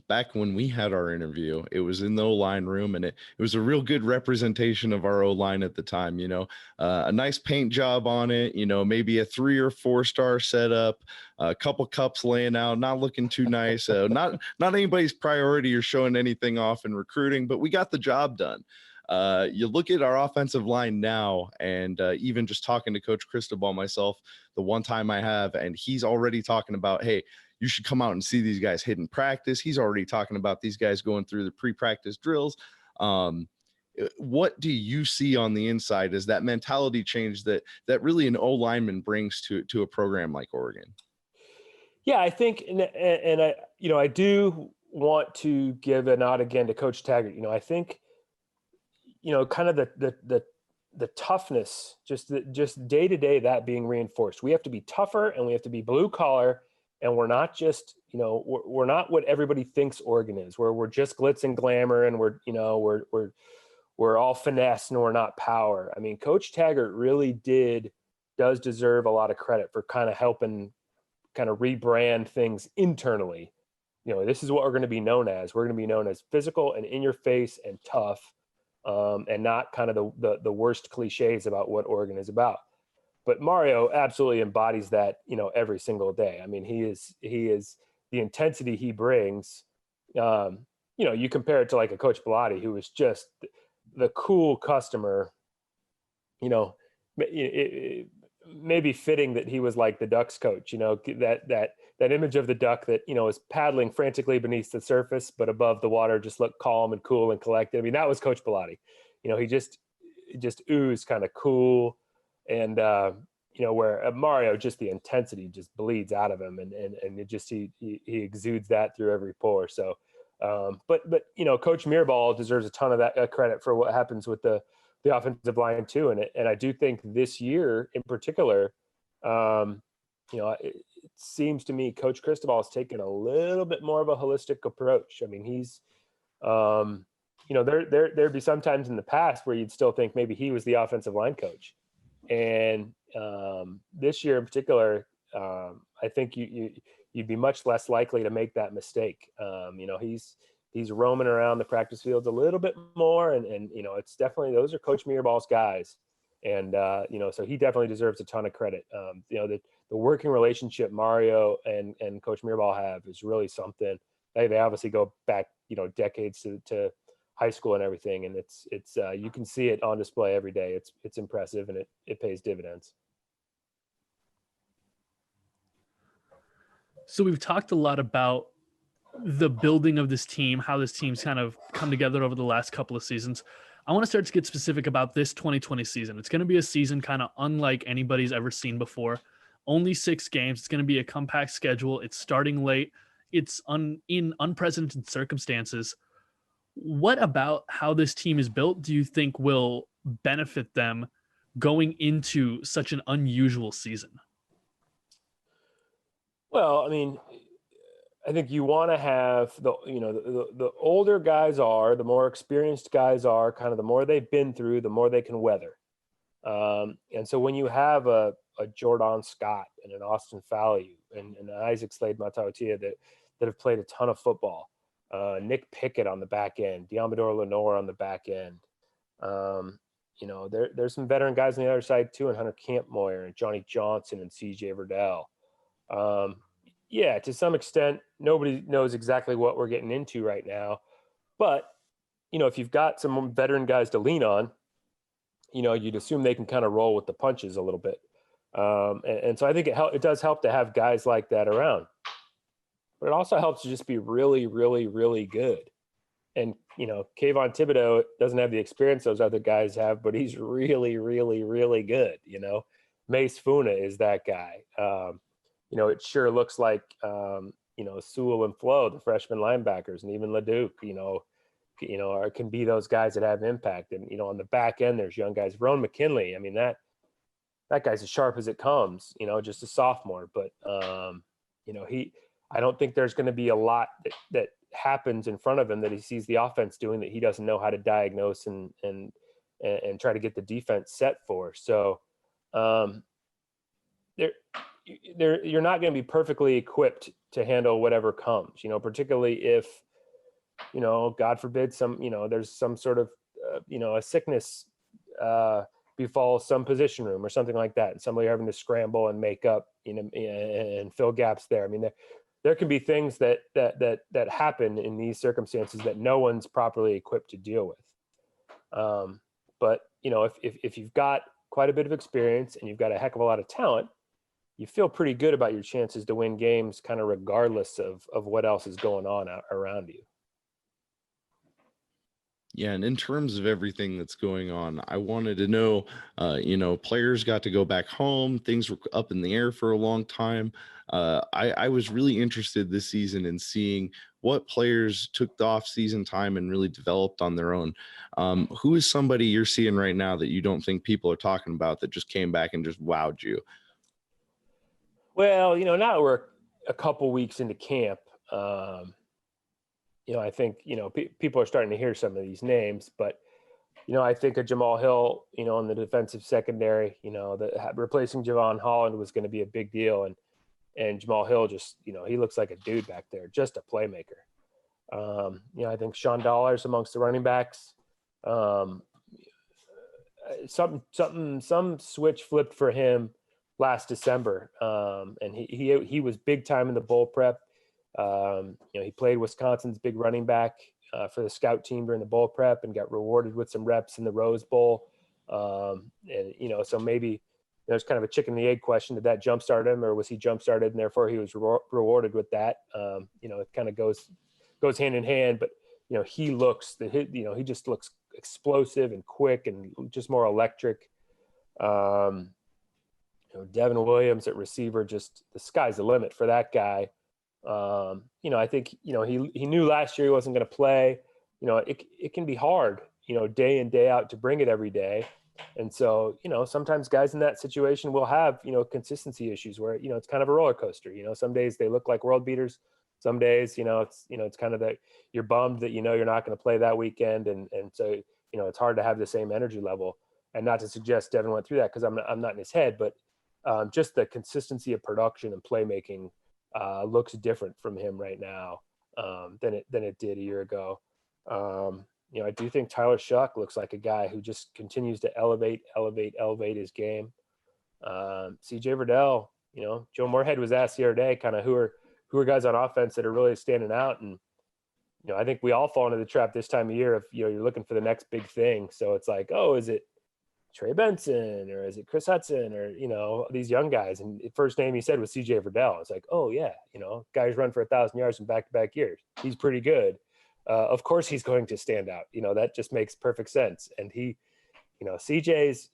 back when we had our interview, it was in the O-line room, and it was a real good representation of our O-line at the time. A nice paint job on it, maybe a 3 or 4 star setup, a couple cups laying out, not looking too nice, not anybody's priority or showing anything off in recruiting, but we got the job done. You look at our offensive line now, and even just talking to Coach Cristobal myself, the one time I have, and he's already talking about, hey, you should come out and see these guys hit in practice. He's already talking about these guys going through the pre-practice drills. What do you see on the inside as that mentality change that really an O-lineman brings to a program like Oregon? Yeah, I think, and I do want to give a nod again to Coach Taggart. I think, kind of the toughness, just day to day, that being reinforced. We have to be tougher, and we have to be blue collar. And we're not just, we're not what everybody thinks Oregon is, where we're just glitz and glamour, and we're all finesse, and we're not power. I mean, Coach Taggart really does deserve a lot of credit for kind of helping kind of rebrand things internally this is what we're going to be known as. We're going to be known as physical and in your face and tough, and not kind of the worst cliches about what Oregon is about. But Mario absolutely embodies that, every single day. I mean, he is the intensity he brings. You compare it to like a Coach Bellotti, who was just the cool customer, maybe fitting that he was like the Ducks coach, that image of the duck that, is paddling frantically beneath the surface, but above the water just looked calm and cool and collected. I mean, that was Coach Bellotti. He just oozed kind of cool. And, where Mario, just the intensity just bleeds out of him, and it just, he exudes that through every pore. So, but Coach Mirabal deserves a ton of that credit for what happens with the offensive line too. And I do think this year in particular, it seems to me Coach Cristobal has taken a little bit more of a holistic approach. I mean, he's, there'd be sometimes in the past where you'd still think maybe he was the offensive line coach. And this year in particular, I think you'd be much less likely to make that mistake. He's roaming around the practice fields a little bit more, and it's definitely, those are Coach Mirabal's guys, and so he definitely deserves a ton of credit. The working relationship Mario and Coach Mirabal have is really something. They obviously go back decades to high school and everything, and it's you can see it on display every day. It's impressive, and it pays dividends. So we've talked a lot about the building of this team, how this team's kind of come together over the last couple of seasons. I want to start to get specific about this 2020 season. It's going to be a season kind of unlike anybody's ever seen before. Only 6 games. It's going to be a compact schedule. It's starting late. It's in unprecedented circumstances. What about how this team is built do you think will benefit them going into such an unusual season? Well, I mean, I think you want to have the older guys are, the more experienced guys are, kind of the more they've been through, the more they can weather. And so when you have a Jordan Scott and an Austin Fallu and Isaac Slade Matautia that have played a ton of football, Nick Pickett on the back end, Diamador Lenore on the back end. There's some veteran guys on the other side too, and Hunter Campmoyer and Johnny Johnson and CJ Verdell. To some extent, nobody knows exactly what we're getting into right now. But, if you've got some veteran guys to lean on, you'd assume they can kind of roll with the punches a little bit. And so I think it does help to have guys like that around. But it also helps to just be really, really, really good. And, Kayvon Thibodeau doesn't have the experience those other guys have, but he's really, really, really good. Mace Funa is that guy. It sure looks like, Sewell and Flo, the freshman linebackers, and even LeDuc, can be those guys that have impact. And, on the back end, there's young guys. Ron McKinley, I mean, that guy's as sharp as it comes, just a sophomore. But, I don't think there's going to be a lot that happens in front of him that he sees the offense doing that he doesn't know how to diagnose and try to get the defense set for. So you're not going to be perfectly equipped to handle whatever comes, particularly if, God forbid there's some sort of, a sickness befalls some position room or something like that. And somebody having to scramble and make up, and fill gaps there. I mean, there can be things that happen in these circumstances that no one's properly equipped to deal with. But if you've got quite a bit of experience and you've got a heck of a lot of talent, you feel pretty good about your chances to win games kind of regardless of what else is going on around you. Yeah, and in terms of everything that's going on, I wanted to know, players got to go back home. Things were up in the air for a long time. I was really interested this season in seeing what players took the off-season time and really developed on their own. Who is somebody you're seeing right now that you don't think people are talking about that just came back and just wowed you? Well, now we're a couple weeks into camp. I think, people are starting to hear some of these names, but, I think of Jamal Hill, in the defensive secondary, replacing Javon Holland was going to be a big deal. And Jamal Hill just, he looks like a dude back there, just a playmaker. I think Sean Dollars amongst the running backs. Some switch flipped for him last December, and he was big time in the bowl prep. He played Wisconsin's big running back for the scout team during the bowl prep and got rewarded with some reps in the Rose Bowl. So maybe there's kind of a chicken and the egg question. Did that jumpstart him, or was he jump started and therefore he was rewarded with that? It kind of goes hand in hand, but he just looks explosive and quick and just more electric. Devin Williams at receiver, just the sky's the limit for that guy. I think, he knew last year he wasn't going to play. It can be hard, day in, day out to bring it every day. And so, sometimes guys in that situation will have, consistency issues where, it's kind of a roller coaster. Some days they look like world beaters. Some days, it's kind of that you're bummed that, you're not going to play that weekend. And so, it's hard to have the same energy level. And not to suggest Devin went through that, because I'm not in his head, but just the consistency of production and playmaking looks different from him right now than it did a year ago. I do think Tyler Shuck looks like a guy who just continues to elevate his game. CJ Verdell, Joe Moorhead was asked the other day, kind of who are guys on offense that are really standing out. And, I think we all fall into the trap this time of year if, you're looking for the next big thing. So it's like, oh, is it Trey Benson or is it Chris Hudson or, these young guys? And the first name he said was CJ Verdell. It's like, oh yeah, guys run for 1,000 yards in back-to-back years. He's pretty good. Of course he's going to stand out. That just makes perfect sense. And CJ's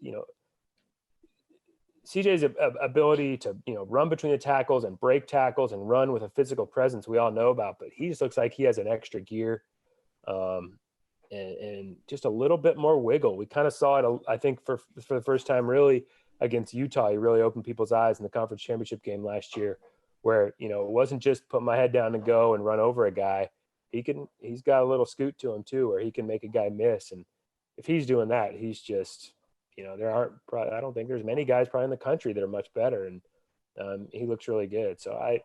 ability to, run between the tackles and break tackles and run with a physical presence we all know about, but he just looks like he has an extra gear and just a little bit more wiggle. We kind of saw it, I think, for the first time really against Utah. He really opened people's eyes in the conference championship game last year where, it wasn't just put my head down and go and run over a guy. He's got a little scoot to him too, where he can make a guy miss. And if he's doing that, he's just, I don't think there's many guys probably in the country that are much better. And he looks really good. So I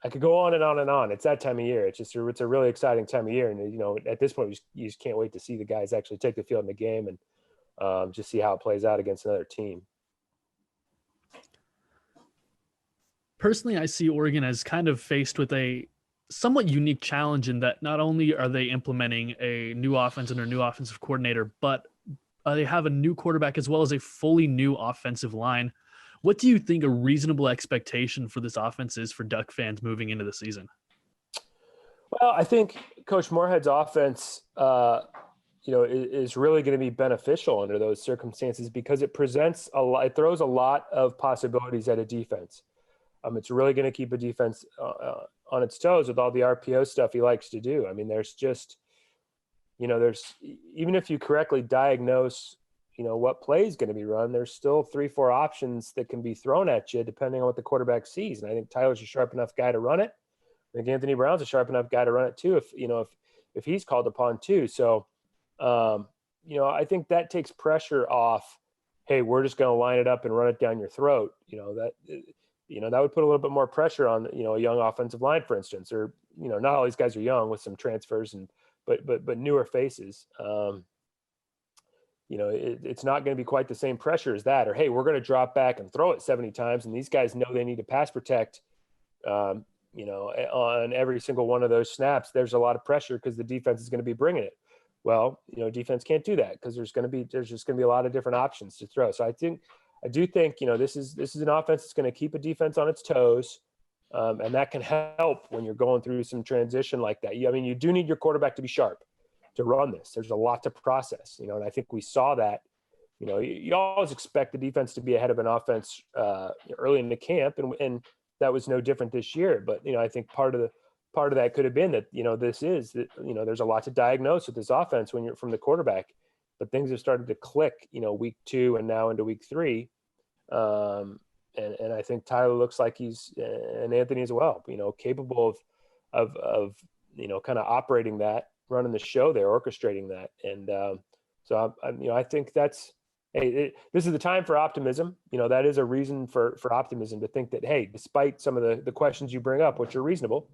could go on and on and on. It's that time of year. It's a really exciting time of year. And, at this point, you just can't wait to see the guys actually take the field in the game and just see how it plays out against another team. Personally, I see Oregon as kind of faced with a somewhat unique challenge in that not only are they implementing a new offense and a new offensive coordinator, but they have a new quarterback as well as a fully new offensive line. What do you think a reasonable expectation for this offense is for Duck fans moving into the season? Well, I think Coach Moorhead's offense, is really going to be beneficial under those circumstances because it presents it throws a lot of possibilities at a defense. It's really going to keep a defense on its toes with all the RPO stuff he likes to do. I mean, there's just, even if you correctly diagnose, what play is going to be run, there's still 3-4 options that can be thrown at you depending on what the quarterback sees. And I think Tyler's a sharp enough guy to run it. I think Anthony Brown's a sharp enough guy to run it too, if he's called upon too. So, I think that takes pressure off. Hey, we're just going to line it up and run it down your throat. That would put a little bit more pressure on, a young offensive line, for instance, or, not all these guys are young with some transfers but newer faces. It's not going to be quite the same pressure as that, or, hey, we're going to drop back and throw it 70 times. And these guys know they need to pass protect, on every single one of those snaps. There's a lot of pressure because the defense is going to be bringing it. Well, defense can't do that because there's just going to be a lot of different options to throw. So I do think, this is an offense that's going to keep a defense on its toes. And that can help when you're going through some transition like that. You do need your quarterback to be sharp to run this. There's a lot to process, and I think we saw that. You always expect the defense to be ahead of an offense early in the camp, and that was no different this year. But I think part of that could have been that there's a lot to diagnose with this offense when you're from the quarterback, but things have started to click. Week 2 and now into week 3. And I think Tyler looks like and Anthony as well, capable of kind of operating that, running the show there, orchestrating that. And so I think that's hey, this is the time for optimism. That is a reason for optimism, to think that, hey, despite some of the questions you bring up, which are reasonable,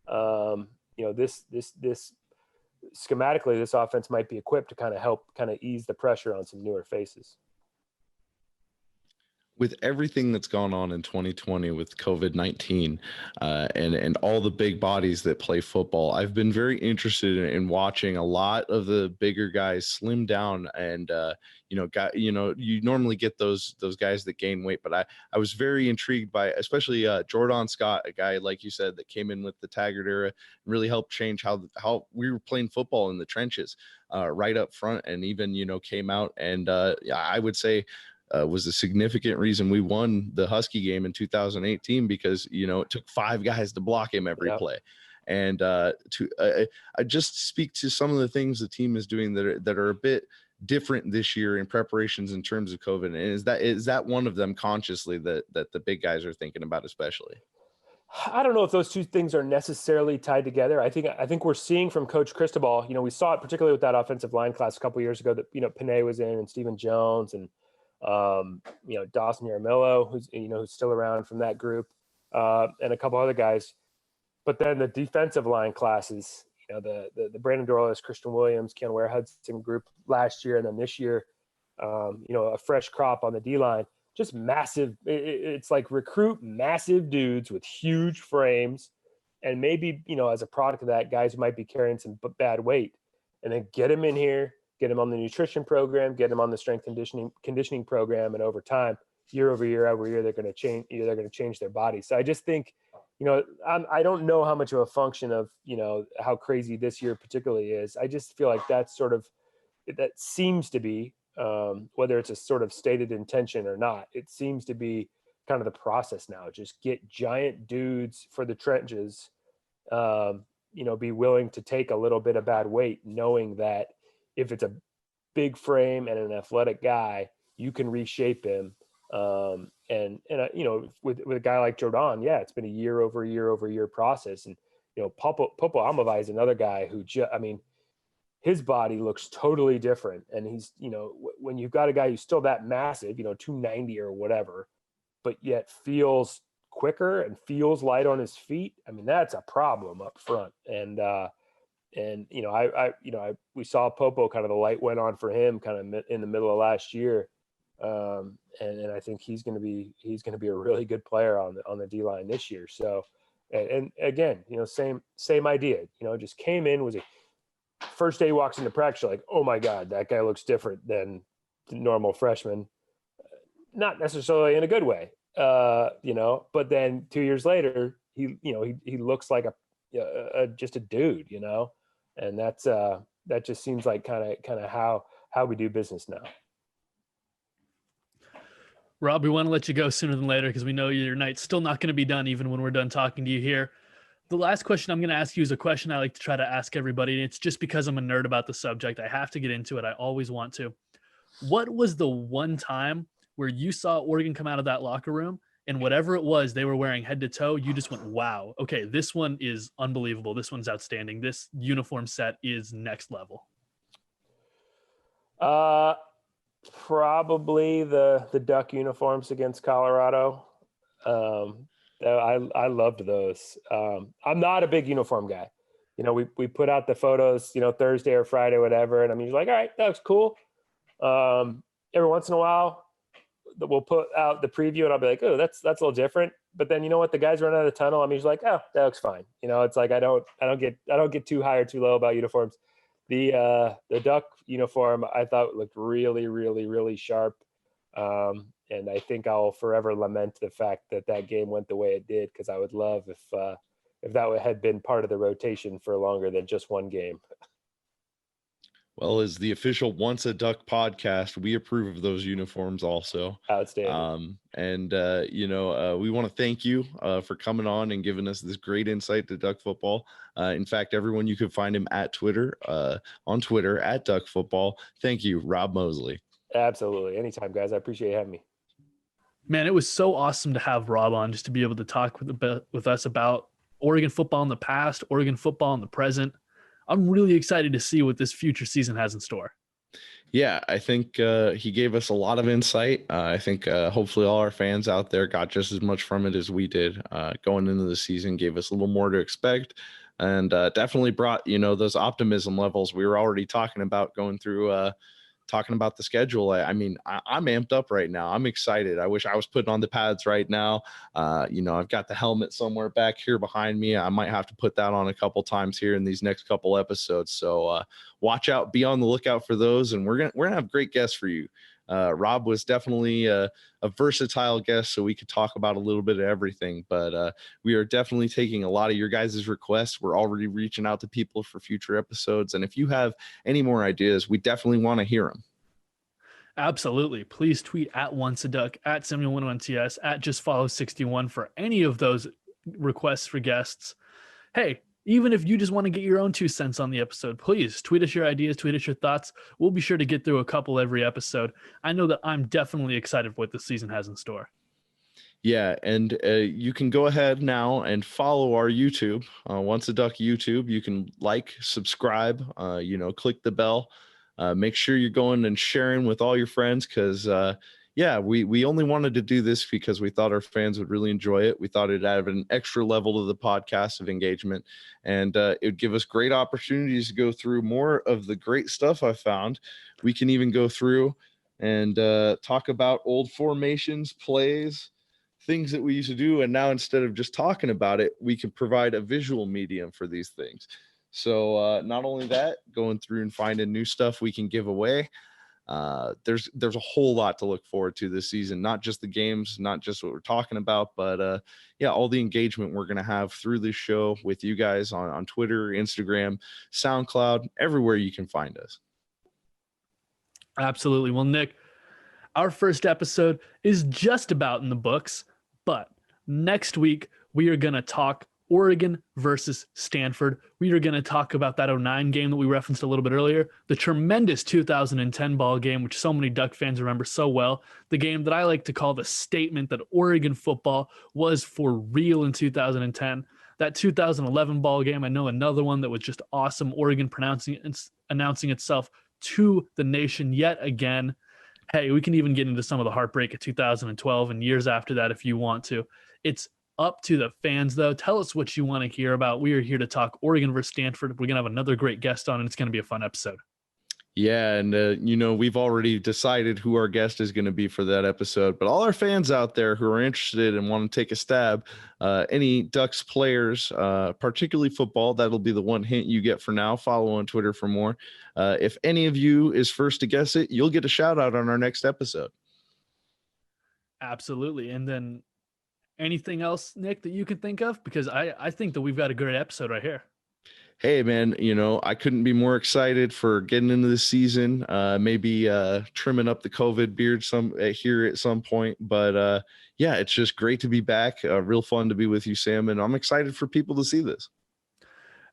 this schematically, this offense might be equipped to kind of help ease the pressure on some newer faces. With everything that's gone on in 2020 with COVID-19 and all the big bodies that play football, I've been very interested in watching a lot of the bigger guys slim down and you normally get those guys that gain weight, but I was very intrigued by especially Jordan Scott, a guy like you said that came in with the Taggart era and really helped change how we were playing football in the trenches right up front, and even came out and I would say was a significant reason we won the Husky game in 2018, because it took 5 guys to block him every play. And I just speak to some of the things the team is doing that are a bit different this year in preparations in terms of COVID. And is that one of them consciously that the big guys are thinking about especially? I don't know if those two things are necessarily tied together. I think we're seeing from Coach Cristobal, we saw it particularly with that offensive line class a couple of years ago that Panay was in, and Stephen Jones, and Dawson Yaramillo, who's still around from that group, and a couple other guys. But then the defensive line classes, the Brandon Dorlus, Christian Williams, Keanu Ware-Hudson group last year, and then this year, a fresh crop on the D-line, just massive. It's like recruit massive dudes with huge frames, and maybe, as a product of that, guys who might be carrying some bad weight, and then get them in here, get them on the nutrition program, get them on the strength conditioning program, and over time, year over year, every year, they're going to change. They're going to change their body. So I just think, I don't know how much of a function of how crazy this year particularly is. I just feel like that seems to be, whether it's a sort of stated intention or not, it seems to be kind of the process now. Just get giant dudes for the trenches, be willing to take a little bit of bad weight, knowing that if it's a big frame and an athletic guy, you can reshape him. With a guy like Jordan, it's been a year over year process. And, Popo Amavai is another guy who his body looks totally different. And he's, when you've got a guy who's still that massive, 290 or whatever, but yet feels quicker and feels light on his feet, that's a problem up front. We saw Popo, kind of the light went on for him kind of in the middle of last year. And I think he's going to be a really good player on the D-line this year. So, and again, same idea, just came in, was a first day he walks into practice, you're like, oh my God, that guy looks different than the normal freshman. Not necessarily in a good way, but then 2 years later, he looks like just a dude, and that just seems like kind of how we do business now. Rob, we want to let you go sooner than later because we know your night's still not going to be done even when we're done talking to you here. The last question I'm going to ask you is a question I like to try to ask everybody, and it's just because I'm a nerd about the subject. I have to get into it. I always want to. What was the one time where you saw Oregon come out of that locker room and whatever it was they were wearing head to toe, you just went, wow, okay, this one is unbelievable. This one's outstanding. This uniform set is next level. Probably the Duck uniforms against Colorado. I loved those. I'm not a big uniform guy. We put out the photos, Thursday or Friday, whatever. And I'm usually like, all right, that looks cool. Every once in a while we'll put out the preview and I'll be like, oh, that's a little different. But then, what the guys run out of the tunnel, I'm usually like, oh, that looks fine. It's like, I don't get too high or too low about uniforms. The Duck uniform I thought looked really, really, really sharp. And I think I'll forever lament the fact that game went the way it did, because I would love if that had been part of the rotation for longer than just one game. Well, as the official Once a Duck podcast, we approve of those uniforms also. Outstanding. We want to thank you for coming on and giving us this great insight to Duck football. In fact, everyone, you can find him at Twitter, on Twitter at Duck football. Thank you, Rob Moseley. Absolutely. Anytime, guys. I appreciate you having me. Man, it was so awesome to have Rob on, just to be able to talk with us about Oregon football in the past, Oregon football in the present. I'm really excited to see what this future season has in store. Yeah, I think he gave us a lot of insight. I think hopefully all our fans out there got just as much from it as we did going into the season, gave us a little more to expect, and definitely brought, those optimism levels we were already talking about going through talking about the schedule. I'm amped up right now. I'm excited. I wish I was putting on the pads right now. I've got the helmet somewhere back here behind me. I might have to put that on a couple times here in these next couple episodes. So watch out, be on the lookout for those. And we're gonna have great guests for you. Rob was definitely a versatile guest, so we could talk about a little bit of everything. But we are definitely taking a lot of your guys' requests. We're already reaching out to people for future episodes. And if you have any more ideas, we definitely want to hear them. Absolutely. Please tweet at Once a Duck, at Samuel11TS, at JustFollow61 for any of those requests for guests. Hey, even if you just want to get your own 2 cents on the episode, please tweet us your ideas, tweet us your thoughts. We'll be sure to get through a couple every episode. I know that I'm definitely excited for what this season has in store. Yeah, and you can go ahead now and follow our YouTube, Once a Duck YouTube. You can like, subscribe, click the bell. Make sure you're going and sharing with all your friends because, we only wanted to do this because we thought our fans would really enjoy it. We thought it'd add an extra level to the podcast of engagement, and it would give us great opportunities to go through more of the great stuff I found. We can even go through and talk about old formations, plays, things that we used to do. And now instead of just talking about it, we can provide a visual medium for these things. So not only that, going through and finding new stuff we can give away. There's a whole lot to look forward to this season, not just the games, not just what we're talking about, but all the engagement we're going to have through this show with you guys on Twitter, Instagram, SoundCloud, everywhere you can find us. Absolutely. Well, Nick, our first episode is just about in the books, but next week we are going to talk Oregon versus Stanford. We are going to talk about that 09 game that we referenced a little bit earlier, the tremendous 2010 ball game, which so many Duck fans remember so well, the game that I like to call the statement that Oregon football was for real in 2010. That 2011 ball game, I know another one that was just awesome, Oregon announcing itself to the nation yet again. Hey, we can even get into some of the heartbreak of 2012 and years after that if you want to. It's up to the fans, though. Tell us what you want to hear about. We are here to talk Oregon versus Stanford. We're going to have another great guest on, and it's going to be a fun episode. Yeah, and we've already decided who our guest is going to be for that episode. But all our fans out there who are interested and want to take a stab, any Ducks players, particularly football, that'll be the one hint you get for now. Follow on Twitter for more. If any of you is first to guess it, you'll get a shout out on our next episode. Absolutely. And then anything else, Nick, that you can think of? Because I think that we've got a great episode right here. Hey, man, I couldn't be more excited for getting into the season, maybe trimming up the COVID beard here at some point. But it's just great to be back. Real fun to be with you, Sam. And I'm excited for people to see this.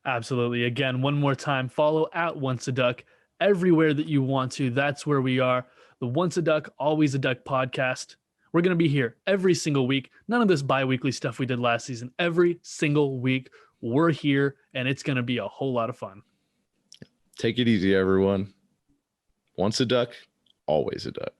Absolutely. Again, one more time, follow at Once a Duck everywhere that you want to. That's where we are. The Once a Duck, Always a Duck podcast. We're going to be here every single week. None of this bi-weekly stuff we did last season. Every single week, we're here, and it's going to be a whole lot of fun. Take it easy, everyone. Once a duck, always a duck.